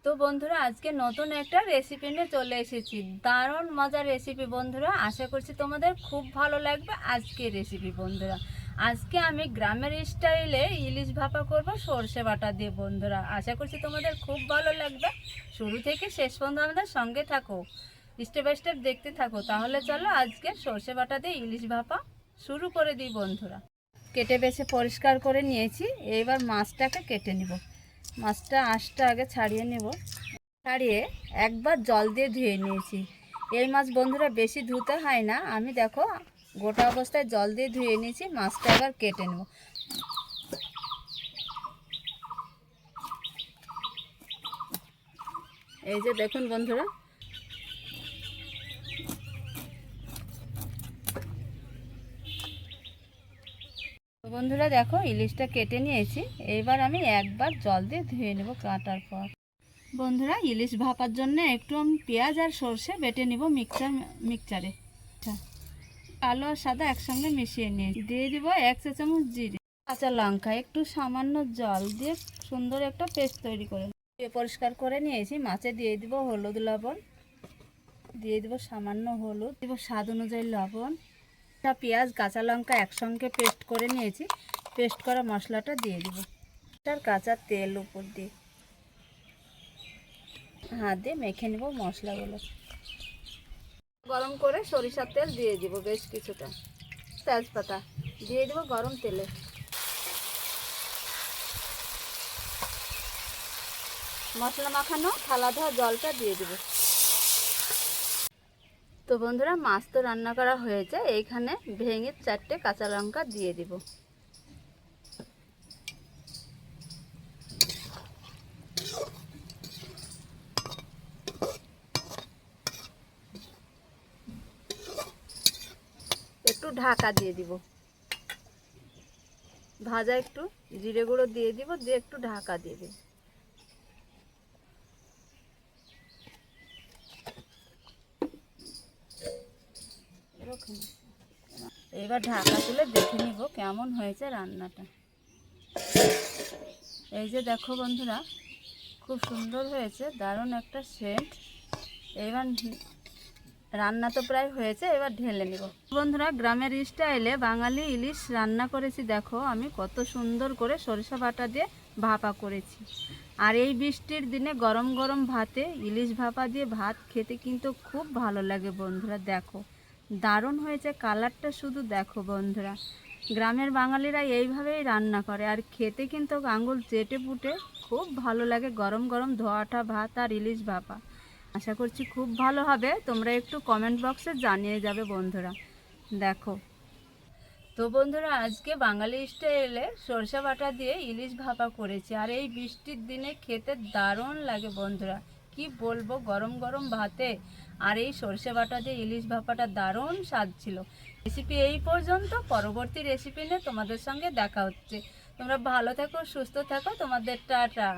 তো বন্ধুরা আজকে নতুন একটা রেসিপি নিয়ে চলে এসেছি। দারুণ মজার রেসিপি বন্ধুরা, আশা করছি তোমাদের খুব ভালো লাগবে আজকের রেসিপি বন্ধুরা। আজকে আমি গ্রামের স্টাইলে ইলিশ ভাপা করব সর্ষে বাটা দিয়ে বন্ধুরা। আশা করছি তোমাদের খুব ভালো লাগবে। শুরু থেকে শেষ পর্যন্ত আমাদের সঙ্গে থাকো, স্টেপ বাই স্টেপ দেখতে থাকো। তাহলে চলো আজকে সর্ষে বাটা দিয়ে ইলিশ ভাপা শুরু করে দিই বন্ধুরা। কেটে বেছে পরিষ্কার করে নিয়েছি, এবার মাছটাকে কেটে নিব। মাছটা আঁশটা আগে ছাড়িয়ে নেব। ছাড়িয়ে একবার জল দিয়ে ধুয়ে নিয়েছি। এই মাছ বন্ধুরা বেশি ধুতে হয় না, আমি দেখো গোটা অবস্থায় জল দিয়ে ধুয়ে নিয়েছি। মাছটা এবার কেটে নেব। এই যে দেখুন বন্ধুরা, বন্ধুরা দেখো ইলিশটা কেটে নিয়েছি। এবার আমি একবার জল দিয়ে ধুয়ে নেব কাটার পর। বন্ধুরা ইলিশ ভাপার জন্য একটু আমি পেঁয়াজ আর সর্ষে বেটে নিব মিক্সচারে। কালো আর সাদা একসঙ্গে মিশিয়ে নিয়ে দিয়ে দিব 1 চা চামচ জিরে, কাঁচা লঙ্কা, একটু সামান্য জল দিয়ে সুন্দর একটা পেস্ট তৈরি করে পরিষ্কার করে নিয়েছি। মাছে দিয়ে দিব হলুদ লবণ, দিয়ে দিব সামান্য হলুদ, দিব স্বাদ অনুযায়ী লবণ। পেঁয়াজ কাঁচা লঙ্কা একসঙ্গে পেস্ট করে নিয়েছি। পেস্ট করা মশলাটা দিয়ে দিব। তার কাঁচা তেল উপর দিয়ে হাত দিয়ে মেখে নেব মশলাগুলো। গরম করে সরিষার তেল দিয়ে দিব বেশ কিছুটা, তেজপাতা দিয়ে দিব গরম তেলে। মশলা মাখানো থালা ধোয়া জলটা দিয়ে দিব। তো বন্ধুরা মাছ তো রান্না করা হয়েছে, এইখানে ভেঙে 4টে কাঁচা লঙ্কা দিয়ে দিব। একটু ঢাকা দিয়ে দিব। ভাজা একটু জিরে গুঁড়ো দিয়ে দিব, দিয়ে একটু ঢাকা দিয়ে দিব। এবার ঢাকা তুলে দেখে নিব কেমন হয়েছে রান্নাটা। এই যে দেখো বন্ধুরা, খুব সুন্দর হয়েছে, দারুণ একটা সেন্ট। এবার রান্না তো প্রায় হয়েছে, এবার ঢেলে নিব। বন্ধুরা গ্রামের স্টাইলে বাঙালি ইলিশ রান্না করেছি। দেখো আমি কত সুন্দর করে সরিষা বাটা দিয়ে ভাপা করেছি। আর এই বৃষ্টির দিনে গরম গরম ভাতে ইলিশ ভাপা দিয়ে ভাত খেতে কিন্তু খুব ভালো লাগে বন্ধুরা। দেখো দারুণ হয়েছে, কালারটা শুধু দেখো বন্ধুরা। গ্রামের বাঙালিরা এইভাবেই রান্না করে, আর খেতে কিন্তু আঙুল চেটে পুটে খুব ভালো লাগে গরম গরম ধোয়াটা ভাত আর ইলিশ ভাপা। আশা করছি খুব ভালো হবে, তোমরা একটু কমেন্ট বক্সে জানিয়ে যাবে বন্ধুরা। দেখো তো বন্ধুরা আজকে বাঙালি স্টাইলে সরষে বাটা দিয়ে ইলিশ ভাপা করেছি, আর এই বৃষ্টির দিনে খেতে দারুণ লাগে বন্ধুরা। কি বলবো, গরম গরম ভাতে আর এই সরষে বাটা দিয়ে ইলিশ ভাপাটা দারুণ স্বাদ ছিল। রেসিপি এই পর্যন্ত, পরবর্তী রেসিপি নিয়ে তোমাদের সঙ্গে দেখা হচ্ছে। তোমরা ভালো থাকো, সুস্থ থাকো, তোমাদের টাটা।